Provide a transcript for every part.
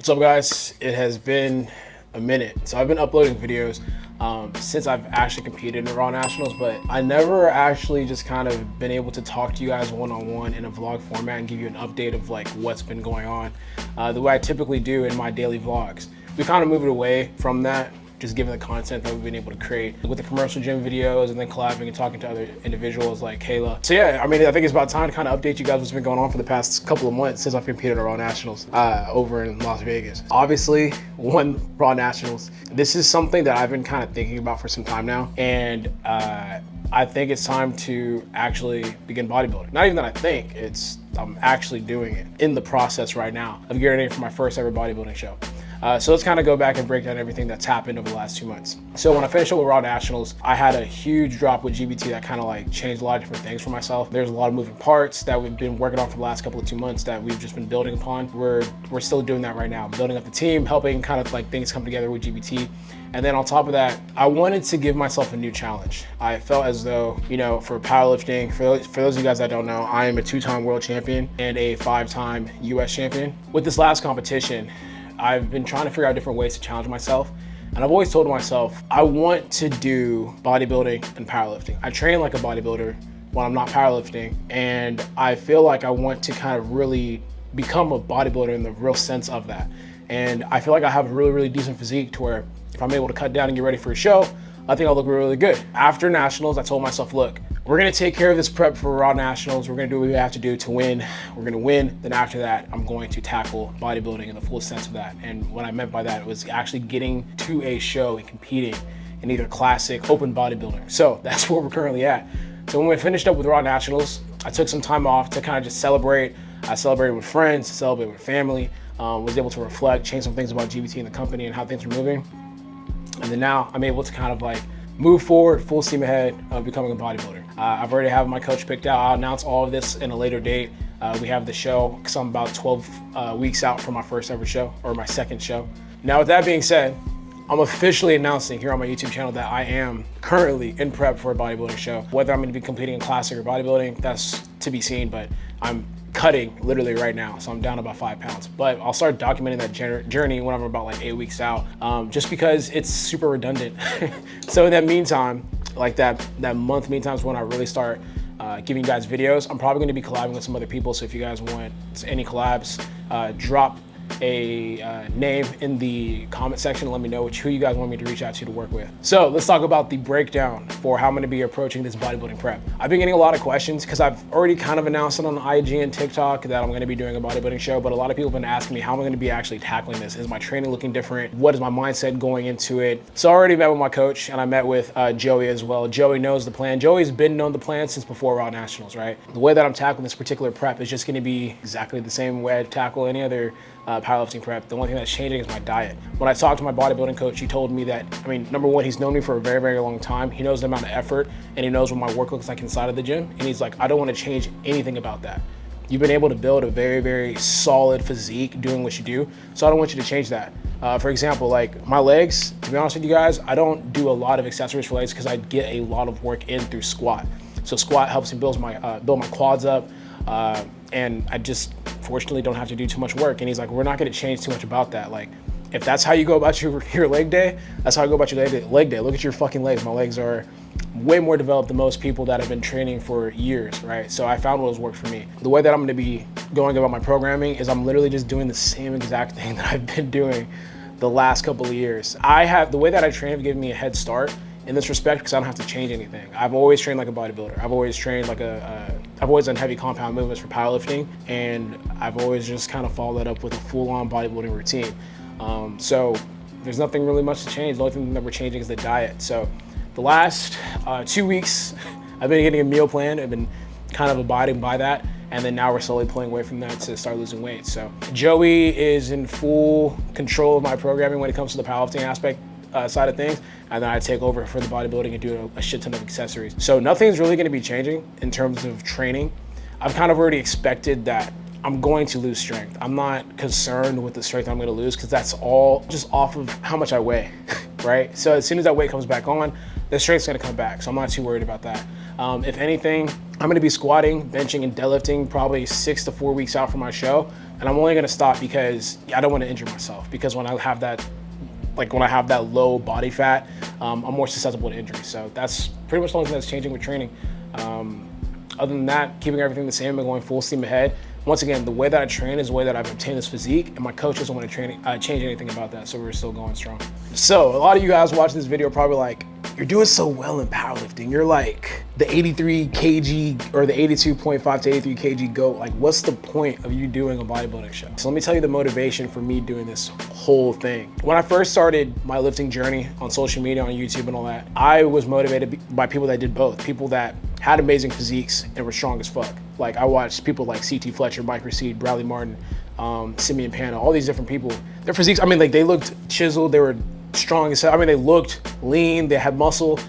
What's up, guys? It has been a minute. So I've been uploading videos since I've actually competed in Raw Nationals, but I never actually just kind of been able to talk to you guys one-on-one in a vlog format and give you an update of like what's been going on the way I typically do in my daily vlogs. We kind of moved away from that, just given the content that we've been able to create with the commercial gym videos and then collabing and talking to other individuals like Kayla. So yeah, I mean, I think it's about time to kind of update you guys what's been going on for the past couple of months since I've competed at Raw Nationals over in Las Vegas. Obviously, won Raw Nationals. This is something that I've been kind of thinking about for some time now, and I think it's time to actually begin bodybuilding. Not even that I think, I'm actually doing it in the process right now of getting ready for my first ever bodybuilding show. So let's kind of go back and break down everything that's happened over the last 2 months. So when I finished up with Raw Nationals, I had a huge drop with GBT that kind of like changed a lot of different things for myself. There's a lot of moving parts that we've been working on for the last couple of 2 months that we've just been building upon. We're still doing that right now, building up the team, helping kind of like things come together with GBT. And then on top of that, I wanted to give myself a new challenge. I felt as though, you know, for powerlifting, for those of you guys that don't know, I am a 2-time world champion and a 5-time US champion. With this last competition, I've been trying to figure out different ways to challenge myself. And I've always told myself, I want to do bodybuilding and powerlifting. I train like a bodybuilder when I'm not powerlifting. And I feel like I want to kind of really become a bodybuilder in the real sense of that. And I feel like I have a really, really decent physique to where if I'm able to cut down and get ready for a show, I think I'll look really, really good. After Nationals, I told myself, look, we're gonna take care of this prep for Raw Nationals. We're gonna do what we have to do to win. We're gonna win. Then after that, I'm going to tackle bodybuilding in the full sense of that. And what I meant by that was actually getting to a show and competing in either classic, open bodybuilding. So that's where we're currently at. So when we finished up with Raw Nationals, I took some time off to kind of just celebrate. I celebrated with friends, celebrated with family, was able to reflect, change some things about GBT and the company and how things are moving. And then now I'm able to kind of like move forward, full steam ahead of becoming a bodybuilder. I've already have my coach picked out. I'll announce all of this in a later date. We have the show, because I'm about 12 weeks out from my first ever show, or my second show. Now with that being said, I'm officially announcing here on my YouTube channel that I am currently in prep for a bodybuilding show. Whether I'm gonna be competing in classic or bodybuilding, that's to be seen, but I'm cutting literally right now, so I'm down about 5 pounds. But I'll start documenting that journey when I'm about like 8 weeks out, just because it's super redundant. So in that meantime, like that month meantime is when I really start giving you guys videos. I'm probably gonna be collabing with some other people, so if you guys want any collabs, drop a name in the comment section. Let me know who you guys want me to reach out to work with. So let's talk about the breakdown for how I'm going to be approaching this bodybuilding prep. I've been getting a lot of questions because I've already kind of announced it on IG and TikTok that I'm going to be doing a bodybuilding show, but a lot of people have been asking me how am I going to be actually tackling this? Is my training looking different? What is my mindset going into it? So I already met with my coach and I met with Joey as well. Joey knows the plan. Joey's been known the plan since before Raw Nationals, right? The way that I'm tackling this particular prep is just going to be exactly the same way I tackle any other powerlifting prep. The only thing that's changing is my diet. When I talked to my bodybuilding coach, he told me that, I mean, number one, he's known me for a very, very long time. He knows the amount of effort and he knows what my work looks like inside of the gym. And he's like, I don't want to change anything about that. You've been able to build a very, very solid physique doing what you do. So I don't want you to change that. For example, like my legs, to be honest with you guys, I don't do a lot of accessories for legs because I get a lot of work in through squat. So squat helps me build my quads up. And I just fortunately don't have to do too much work. And he's like, we're not gonna change too much about that. Like, if that's how you go about your leg day, that's how I go about your leg day. Look at your fucking legs. My legs are way more developed than most people that have been training for years, right? So I found what has worked for me. The way that I'm gonna be going about my programming is I'm literally just doing the same exact thing that I've been doing the last couple of years. The way that I train have given me a head start in this respect because I don't have to change anything. I've always trained like a bodybuilder. I've always trained like I've always done heavy compound movements for powerlifting, and I've always just kind of followed that up with a full-on bodybuilding routine. So there's nothing really much to change. The only thing that we're changing is the diet. So the last 2 weeks, I've been getting a meal plan. I've been kind of abiding by that. And then now we're slowly pulling away from that to start losing weight. So Joey is in full control of my programming when it comes to the powerlifting aspect side of things, and then I take over for the bodybuilding and do a shit ton of accessories. So nothing's really going to be changing in terms of training. I've kind of already expected that I'm going to lose strength. I'm not concerned with the strength I'm going to lose because that's all just off of how much I weigh, right? So as soon as that weight comes back on, the strength's going to come back. So I'm not too worried about that. If anything, I'm going to be squatting, benching, and deadlifting probably 6 to 4 weeks out from my show, and And I'm only gonna stop because I don't wanna injure myself, because when I have that, like when I have that low body fat, I'm more susceptible to injury. So that's pretty much the only thing that's changing with training. Other than that, keeping everything the same and going full steam ahead. Once again, the way that I train is the way that I've obtained this physique, and my coach doesn't want to change anything about that, so we're still going strong. So a lot of you guys watching this video are probably like, you're doing so well in powerlifting. You're like the 83 kg or the 82.5 to 83 kg GOAT. Like, what's the point of you doing a bodybuilding show? So let me tell you the motivation for me doing this whole thing. When I first started my lifting journey on social media, on YouTube and all that, I was motivated by people that did both. People that had amazing physiques and were strong as fuck. Like, I watched people like CT Fletcher, Mike Recede, Bradley Martin, Simeon Pano, all these different people. Their physiques, I mean, like, they looked chiseled, they were strong as hell. I mean, they looked lean, they had muscle.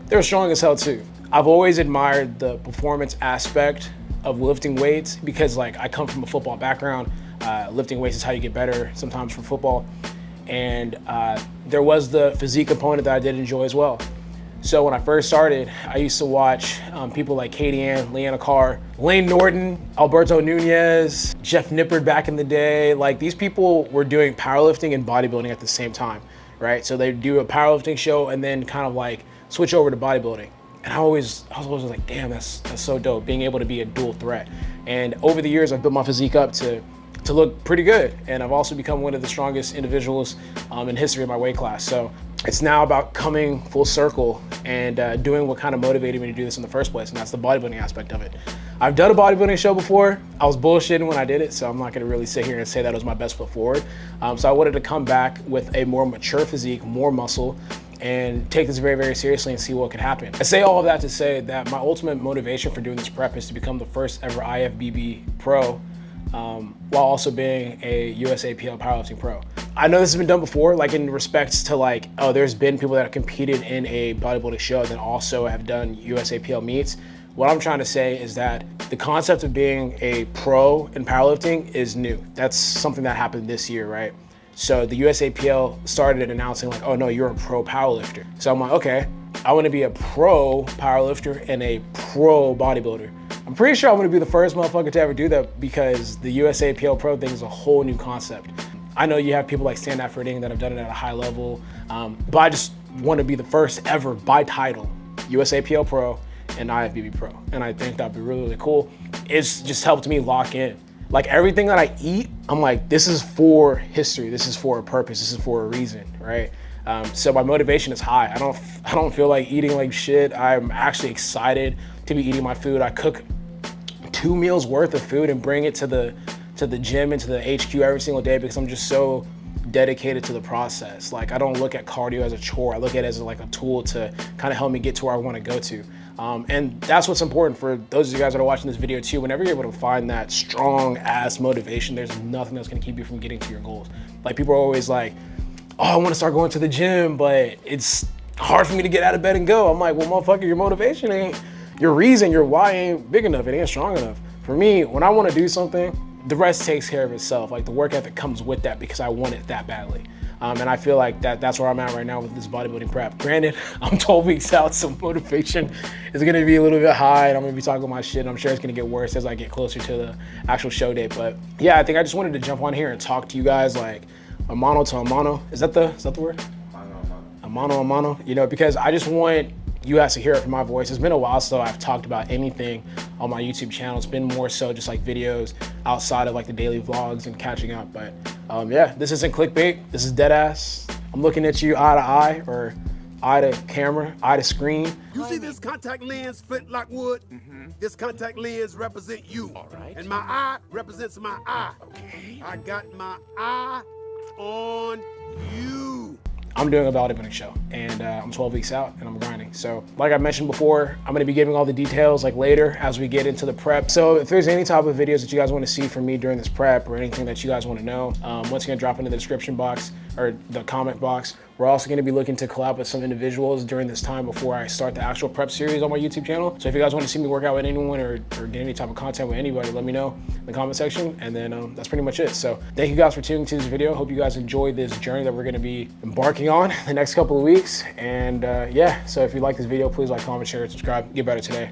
They were strong as hell too. I've always admired the performance aspect of lifting weights because, like, I come from a football background. Lifting weights is how you get better sometimes for football. And there was the physique component that I did enjoy as well. So when I first started, I used to watch people like Katie Ann, Leanna Carr, Lane Norton, Alberto Nunez, Jeff Nippard back in the day. Like, these people were doing powerlifting and bodybuilding at the same time, right? So they'd do a powerlifting show and then kind of like switch over to bodybuilding. And I was always like, damn, that's so dope, being able to be a dual threat. And over the years, I've built my physique up to look pretty good. And I've also become one of the strongest individuals in history of my weight class. So it's now about coming full circle and doing what kind of motivated me to do this in the first place, and that's the bodybuilding aspect of it. I've done a bodybuilding show before. I was bullshitting when I did it, so I'm not gonna really sit here and say that was my best foot forward. So I wanted to come back with a more mature physique, more muscle, and take this very, very seriously and see what could happen. I say all of that to say that my ultimate motivation for doing this prep is to become the first ever IFBB pro, while also being a USAPL powerlifting pro. I know this has been done before, like in respects to like, oh, there's been people that have competed in a bodybuilding show that also have done USAPL meets. What I'm trying to say is that the concept of being a pro in powerlifting is new. That's something that happened this year, right? So the USAPL started announcing like, oh no, you're a pro powerlifter. So I'm like, okay, I want to be a pro powerlifter and a pro bodybuilder. I'm pretty sure I'm going to be the first motherfucker to ever do that because the USAPL pro thing is a whole new concept. I know you have people like Stafford that have done it at a high level, but I just want to be the first ever by title USAPL pro and IFBB pro. And I think that'd be really, really cool. It's just helped me lock in. Like, everything that I eat, I'm like, this is for history. This is for a purpose. This is for a reason, right? So my motivation is high. I don't feel like eating like shit. I'm actually excited to be eating my food. I cook 2 meals worth of food and bring it to the gym and to the HQ every single day because I'm just so dedicated to the process. Like, I don't look at cardio as a chore. I look at it as like a tool to kind of help me get to where I want to go to. And that's what's important for those of you guys that are watching this video too. Whenever you're able to find that strong ass motivation, there's nothing that's going to keep you from getting to your goals. Like, people are always like, oh, I want to start going to the gym, but it's hard for me to get out of bed and go. I'm like, well, motherfucker, your motivation ain't, your reason, your why ain't big enough. It ain't strong enough. For me, when I want to do something, the rest takes care of itself. Like, the work ethic comes with that because I want it that badly. And I feel like that's where I'm at right now with this bodybuilding prep. Granted, I'm 12 weeks out, so motivation is gonna be a little bit high and I'm gonna be talking my shit. I'm sure it's gonna get worse as I get closer to the actual show date. But yeah, I think I just wanted to jump on here and talk to you guys like a mano to a mano. Is that the word? A mano a mano, you know, because I just want you guys to hear it from my voice. It's been a while since I've talked about anything on my YouTube channel. It's been more so just like videos outside of like the daily vlogs and catching up. But yeah, this isn't clickbait. This is dead ass. I'm looking at you eye to eye, or eye to camera, eye to screen. You see this contact lens fit like wood? This contact lens represent you. All right. And my eye represents my eye. Okay. I got my eye on you. I'm doing a bodybuilding show and I'm 12 weeks out and I'm grinding. So like I mentioned before, I'm gonna be giving all the details like later as we get into the prep. So if there's any type of videos that you guys wanna see from me during this prep or anything that you guys wanna know, once again, drop into the description box or the comment box. We're also gonna be looking to collab with some individuals during this time before I start the actual prep series on my YouTube channel. So if you guys wanna see me work out with anyone or get any type of content with anybody, let me know in the comment section. And then that's pretty much it. So thank you guys for tuning to this video. Hope you guys enjoyed this journey that we're gonna be embarking on the next couple of weeks. And yeah, so if you like this video, please like, comment, share, subscribe. Get better today.